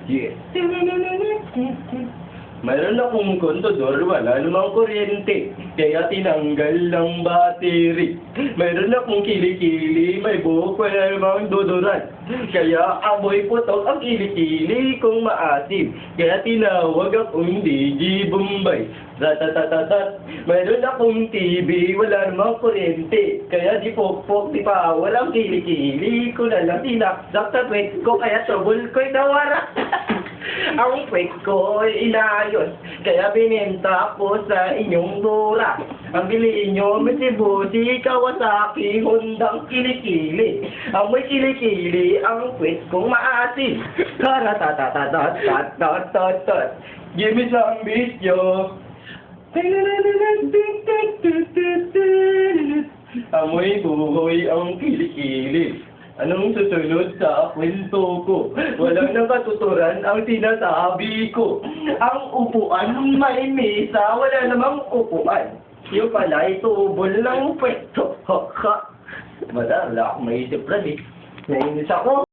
Yes. Mayroon akong kontador, wala namang kuryente, kaya tinanggal ng battery. Mayroon akong kilikili, may buhok, wala namang dodoran. Kaya amoy putok ang kilikili kong maasim, kaya tinawag akong DJ Bombay. Ratatatatat, mayroon akong TV, wala namang kuryente, kaya di pokpok, di pa, walang kilikili ko na lang tinaksak sa kwet ko, kaya trouble ko'y nawara. Ang kwek ko ay inayos, kaya binenta ko sa inyong mura. Ang biliin nyo, Mitsubishi, Kawasaki, Hondang kilikili. Ang may kilikili, ang kwek kong maasim. Karatatatatatatatatatat. Give me some video. Amoy buhoy ang kilikili. Anong susunod sa kwento ko? Walang nakatuturan ang sinasabi ko. Ang upuan may mesa, wala namang upuan. Yung pala itubol ng pwesto. Madala ako maisip rin eh. Nainis ako.